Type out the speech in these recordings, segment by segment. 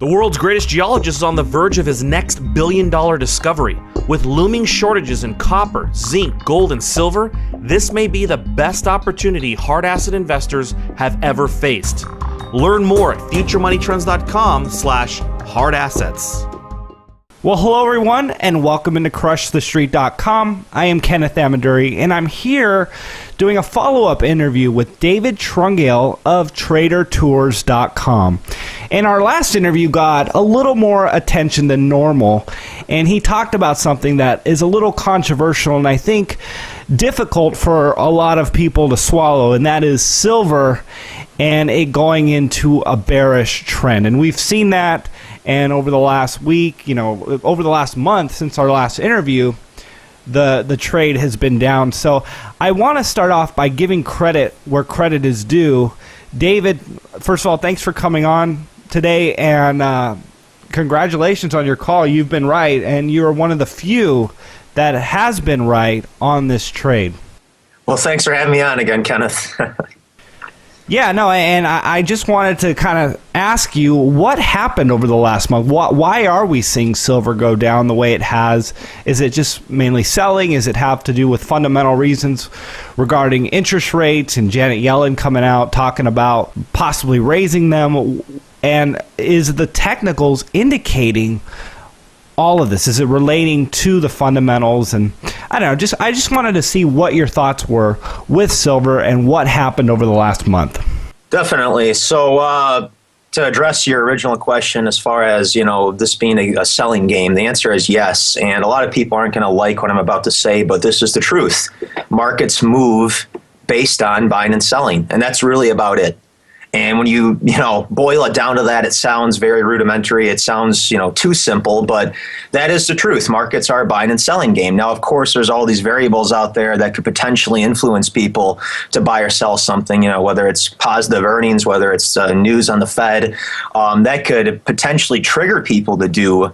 The world's greatest geologist is on the verge of his next billion-dollar discovery. With looming shortages in copper, zinc, gold, and silver, this may be the best opportunity hard asset investors have ever faced. Learn more at futuremoneytrends.com/hardassets. Well, hello everyone, and welcome into CrushTheStreet.com. I am Kenneth Amaduri, and I'm here doing a follow-up interview with David Trungale of TraderTours.com. And our last interview got a little more attention than normal, and he talked about something that is a little controversial and I think difficult for a lot of people to swallow, and that is silver and it going into a bearish trend. And we've seen that. And over the last week, over the last month since our last interview, the trade has been down. So I want to start off by giving credit where credit is due. David, first of all, thanks for coming on today, and congratulations on your call. You've been right, and you are one of the few that has been right on this trade. Well, thanks for having me on again, Kenneth. Yeah, no, and I just wanted to kind of ask you what happened over the last month. Why are we seeing silver go down the way it has? Is it just mainly selling? Does it have to do with fundamental reasons regarding interest rates and Janet Yellen coming out talking about possibly raising them? And is the technicals indicating all of this? Is it relating to the fundamentals? And I don't know, I just wanted to see what your thoughts were with silver and what happened over the last month. Definitely. So to address your original question, as far as, this being a selling game, the answer is yes. And a lot of people aren't going to like what I'm about to say, but this is the truth. Markets move based on buying and selling, and that's really about it. And when you boil it down to that, it sounds very rudimentary. It sounds, too simple, but that is the truth. Markets are a buying and selling game. Now, of course, there's all these variables out there that could potentially influence people to buy or sell something, whether it's positive earnings, whether it's news on the Fed, that could potentially trigger people to do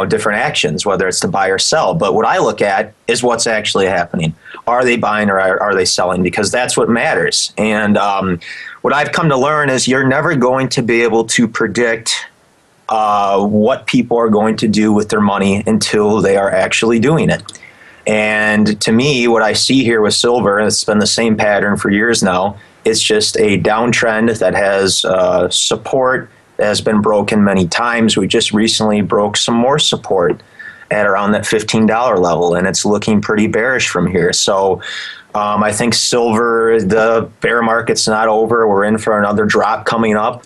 different actions, whether it's to buy or sell. But what I look at is what's actually happening. Are they buying or are they selling? Because that's what matters. And what I've come to learn is you're never going to be able to predict what people are going to do with their money until they are actually doing it. And to me, what I see here with silver, and it's been the same pattern for years now, it's just a downtrend that has support that has been broken many times. We just recently broke some more support at around that $15 level, and it's looking pretty bearish from here. So I think silver, the bear market's not over. We're in for another drop coming up.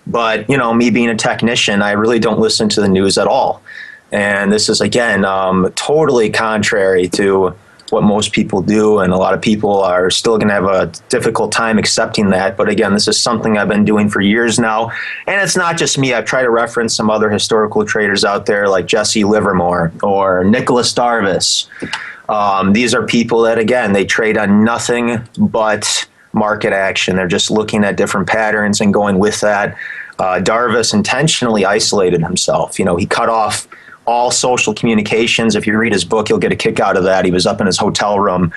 But, me being a technician, I really don't listen to the news at all. And this is, again, totally contrary to what most people do. And a lot of people are still going to have a difficult time accepting that. But again, this is something I've been doing for years now. And it's not just me. I've tried to reference some other historical traders out there like Jesse Livermore or Nicholas Darvis. These are people that, again, they trade on nothing but market action. They're just looking at different patterns and going with that. Darvis intentionally isolated himself. He cut off all social communications. If you read his book, you'll get a kick out of that. He was up in his hotel room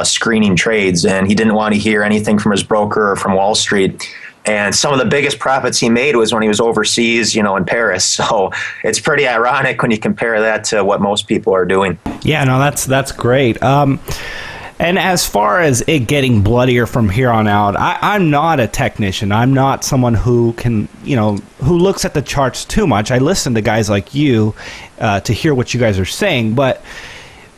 screening trades, and he didn't want to hear anything from his broker or from Wall Street. And some of the biggest profits he made was when he was overseas, in Paris. So it's pretty ironic when you compare that to what most people are doing. Yeah, no, that's great. And as far as it getting bloodier from here on out, I'm not a technician. I'm not someone who can, who looks at the charts too much. I listen to guys like you to hear what you guys are saying. But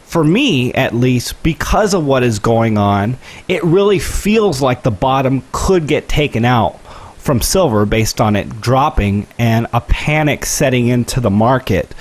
for me, at least, because of what is going on, it really feels like the bottom could get taken out from silver based on it dropping and a panic setting into the market.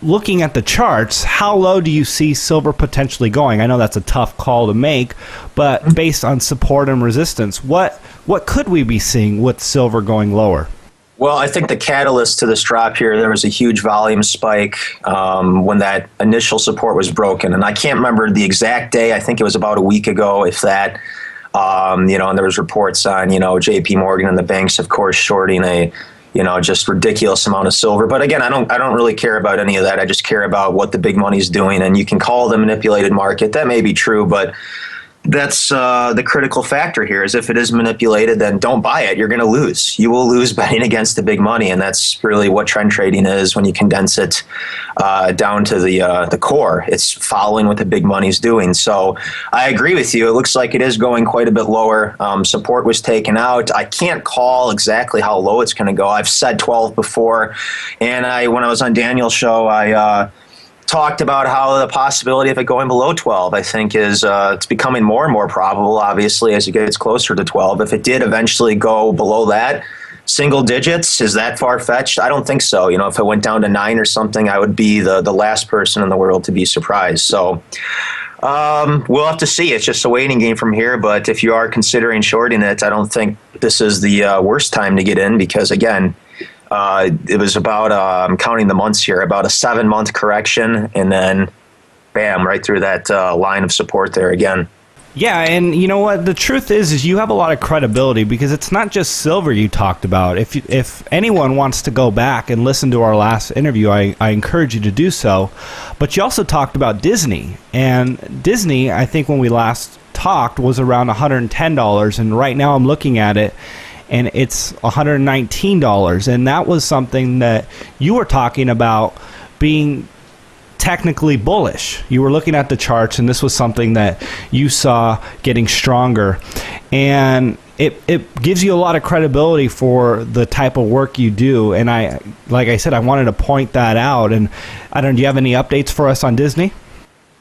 Looking at the charts, how low do you see silver potentially going? I know that's a tough call to make, but based on support and resistance, what could we be seeing with silver going lower? Well, I think the catalyst to this drop here, there was a huge volume spike when that initial support was broken. And I can't remember the exact day. I think it was about a week ago, if that. And there was reports on, JP Morgan and the banks, of course, shorting a just ridiculous amount of silver. But again, I don't really care about any of that. I just care about what the big money's doing. And you can call it a manipulated market. That may be true, but that's the critical factor here is if it is manipulated, then don't buy it. You're going to lose. You will lose betting against the big money. And that's really what trend trading is when you condense it down to the core. It's following what the big money's doing. So I agree with you. It looks like it is going quite a bit lower. Support was taken out. I can't call exactly how low it's going to go. I've said 12 before. And when I was on Daniel's show, I talked about how the possibility of it going below 12, I think, is it's becoming more and more probable, obviously, as it gets closer to 12. If it did eventually go below that, single digits, is that far-fetched? I don't think so. If it went down to 9 or something, I would be the last person in the world to be surprised. So we'll have to see. It's just a waiting game from here. But if you are considering shorting it, I don't think this is the worst time to get in because, again, it was about, I'm counting the months here, about a 7-month correction, and then, bam, right through that line of support there again. Yeah, and you know what? The truth is you have a lot of credibility because it's not just silver you talked about. If anyone wants to go back and listen to our last interview, I encourage you to do so. But you also talked about Disney. And Disney, I think when we last talked, was around $110. And right now I'm looking at it, and it's $119. And that was something that you were talking about being technically bullish. You were looking at the charts, and this was something that you saw getting stronger. And it gives you a lot of credibility for the type of work you do. And like I said, I wanted to point that out. And do you have any updates for us on Disney?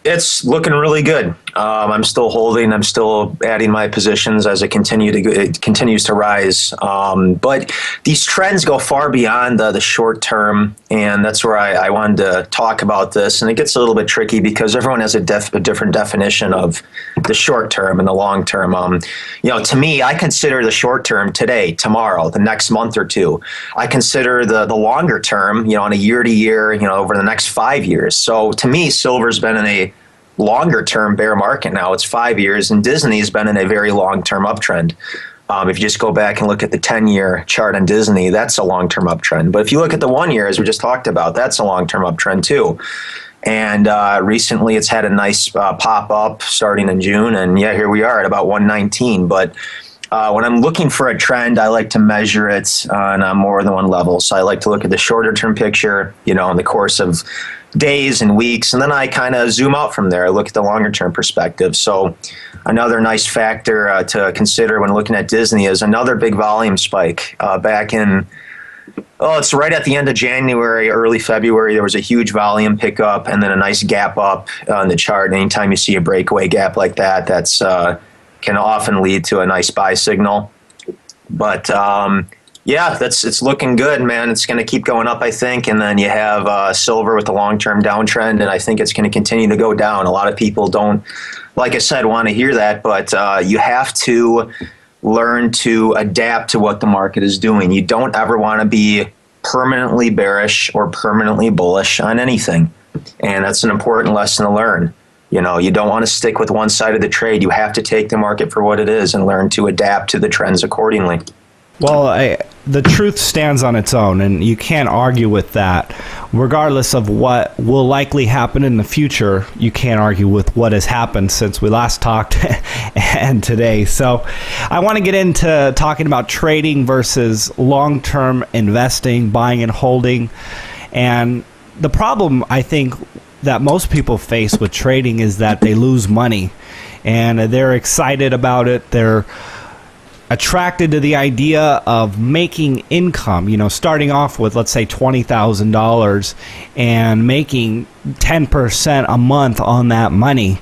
It's looking really good. I'm still holding. I'm still adding my positions as it continues to rise. But these trends go far beyond the short term, and that's where I wanted to talk about this. And it gets a little bit tricky because everyone has a different definition of the short term and the long term. To me, I consider the short term today, tomorrow, the next month or two. I consider the longer term, on a year to year, over the next 5 years. So to me, silver's been in a longer term bear market now. It's 5 years, and Disney's been in a very long term uptrend. If you just go back and look at the 10-year chart on Disney, that's a long term uptrend. But if you look at the 1 year, as we just talked about, that's a long term uptrend too. And recently it's had a nice pop up starting in June, and here we are at about 119. But when I'm looking for a trend, I like to measure it on more than one level. So I like to look at the shorter term picture, in the course of days and weeks, and then I kind of zoom out from there. I look at the longer term perspective. So another nice factor to consider when looking at Disney is another big volume spike back in, it's right at the end of January, early February. There was a huge volume pickup and then a nice gap up on the chart. Anytime you see a breakaway gap like that, that's can often lead to a nice buy signal. But it's looking good, man. It's going to keep going up, I think. And then you have silver with the long-term downtrend, and I think it's going to continue to go down. A lot of people don't, like I said, want to hear that, but you have to learn to adapt to what the market is doing. You don't ever want to be permanently bearish or permanently bullish on anything, and that's an important lesson to learn. You don't want to stick with one side of the trade. You have to take the market for what it is and learn to adapt to the trends accordingly. Well, the truth stands on its own, and you can't argue with that. Regardless of what will likely happen in the future, you can't argue with what has happened since we last talked and today. So I want to get into talking about trading versus long-term investing, buying and holding. And the problem, I think, that most people face with trading is that they lose money, and they're excited about it. They're attracted to the idea of making income, starting off with, let's say, $20,000 and making 10% a month on that money.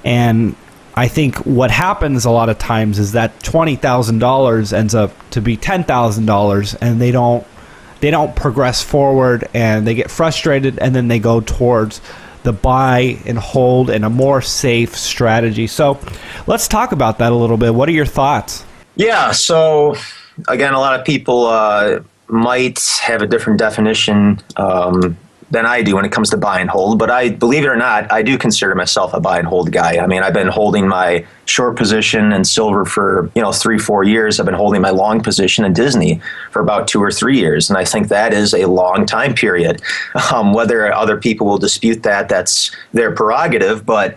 And I think what happens a lot of times is that $20,000 ends up to be $10,000, and they don't progress forward, and they get frustrated, and then they go towards the buy and hold and a more safe strategy. So let's talk about that a little bit. What are your thoughts? Yeah, so again, a lot of people might have a different definition than I do when it comes to buy and hold, but believe it or not, I do consider myself a buy and hold guy. I mean, I've been holding my short position in silver for 3-4 years. I've been holding my long position in Disney for about 2 or 3 years, and I think that is a long time period. Whether other people will dispute that, that's their prerogative, but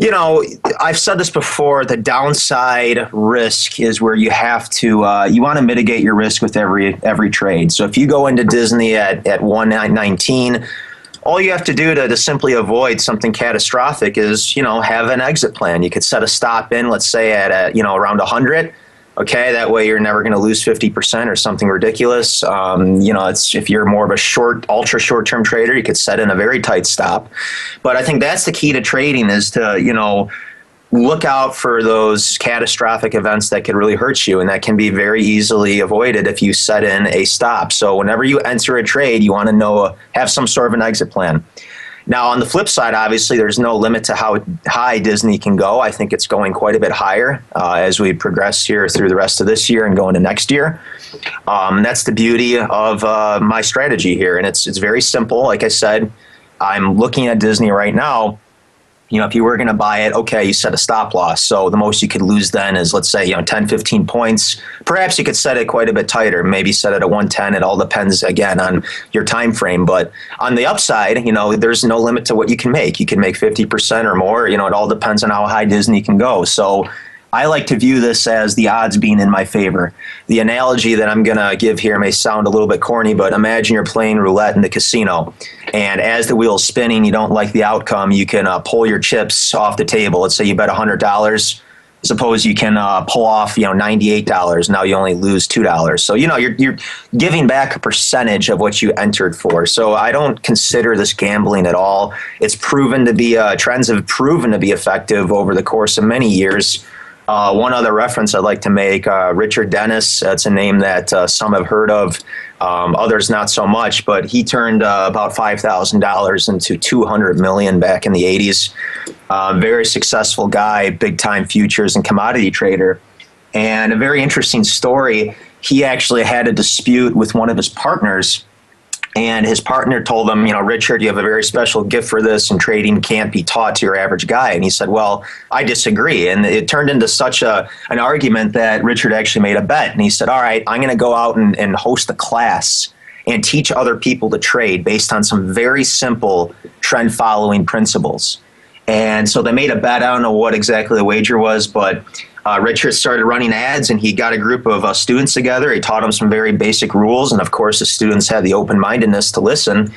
I've said this before. The downside risk is where you have to, you want to mitigate your risk with every trade. So if you go into Disney at 119, all you have to do to simply avoid something catastrophic is, have an exit plan. You could set a stop in, let's say at around 100. Okay, that way you're never going to lose 50% or something ridiculous. If you're more of a ultra short-term trader, you could set in a very tight stop. But I think that's the key to trading is to, look out for those catastrophic events that could really hurt you, and that can be very easily avoided if you set in a stop. So whenever you enter a trade, you want to have some sort of an exit plan. Now, on the flip side, obviously, there's no limit to how high Disney can go. I think it's going quite a bit higher as we progress here through the rest of this year and go into next year. That's the beauty of my strategy here, and it's very simple. Like I said, I'm looking at Disney right now. If you were going to buy it, okay, you set a stop loss. So the most you could lose then is, let's say, 10, 15 points. Perhaps you could set it quite a bit tighter, maybe set it at 110. It all depends, again, on your time frame. But on the upside, there's no limit to what you can make. You can make 50% or more. It all depends on how high Disney can go. So I like to view this as the odds being in my favor. The analogy that I'm going to give here may sound a little bit corny, but imagine you're playing roulette in the casino. And as the wheel's spinning, you don't like the outcome, you can pull your chips off the table. Let's say you bet $100. Suppose you can pull off, $98. Now you only lose $2. So, you're giving back a percentage of what you entered for. So I don't consider this gambling at all. It's proven to be, trends have proven to be effective over the course of many years. One other reference I'd like to make, Richard Dennis, that's a name that some have heard of, others not so much, but he turned about $5,000 into $200 million back in the 80s. Very successful guy, big-time futures and commodity trader. And a very interesting story, he actually had a dispute with one of his partners. And his partner told him, Richard, you have a very special gift for this, and trading can't be taught to your average guy. And he said, well, I disagree. And it turned into such an argument that Richard actually made a bet. And he said, all right, I'm going to go out and host a class and teach other people to trade based on some very simple trend following principles. And so they made a bet. I don't know what exactly the wager was, but Richard started running ads, and he got a group of students together. He taught them some very basic rules, and of course the students had the open-mindedness to listen.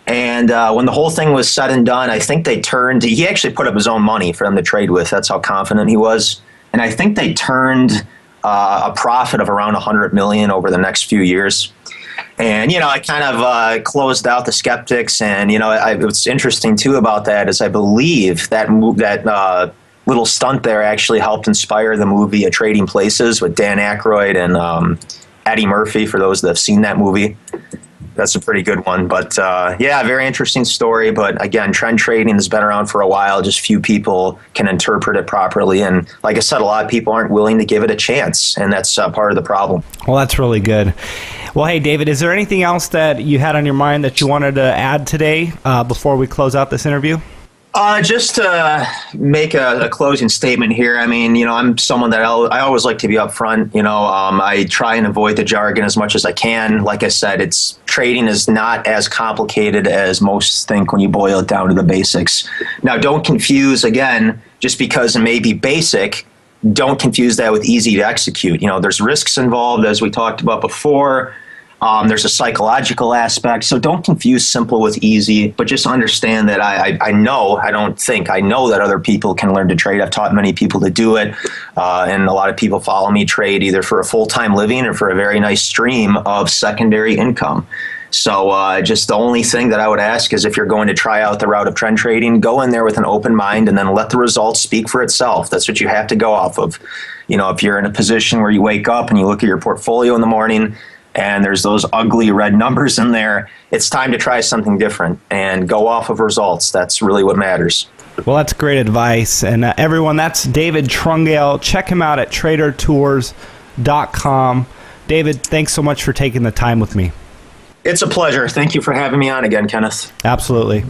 And when the whole thing was said and done, I think he actually put up his own money for them to trade with. That's how confident he was. And I think they turned a profit of around $100 million over the next few years. And, I kind of closed out the skeptics. And, what's interesting, too, about that is I believe that little stunt there actually helped inspire the movie Trading Places with Dan Aykroyd and Eddie Murphy, for those that have seen that movie. That's a pretty good one. But, very interesting story. But, again, trend trading has been around for a while. Just few people can interpret it properly. And, like I said, a lot of people aren't willing to give it a chance. And that's part of the problem. Well, that's really good. Well, hey, David, is there anything else that you had on your mind that you wanted to add today before we close out this interview? Just to make a closing statement here, I'm someone that I always like to be upfront. I try and avoid the jargon as much as I can. Like I said, trading is not as complicated as most think when you boil it down to the basics. Now, don't confuse, again, just because it may be basic, don't confuse that with easy to execute. There's risks involved, as we talked about before. There's a psychological aspect, so don't confuse simple with easy, but just understand that I know that other people can learn to trade. I've taught many people to do it, and a lot of people follow me trade either for a full-time living or for a very nice stream of secondary income. So just the only thing that I would ask is if you're going to try out the route of trend trading, go in there with an open mind and then let the results speak for itself. That's what you have to go off of. If you're in a position where you wake up and you look at your portfolio in the morning and there's those ugly red numbers in there, it's time to try something different and go off of results. That's really what matters. Well, that's great advice. And everyone, that's David Trungale. Check him out at tradertours.com. David, thanks so much for taking the time with me. It's a pleasure. Thank you for having me on again, Kenneth. Absolutely.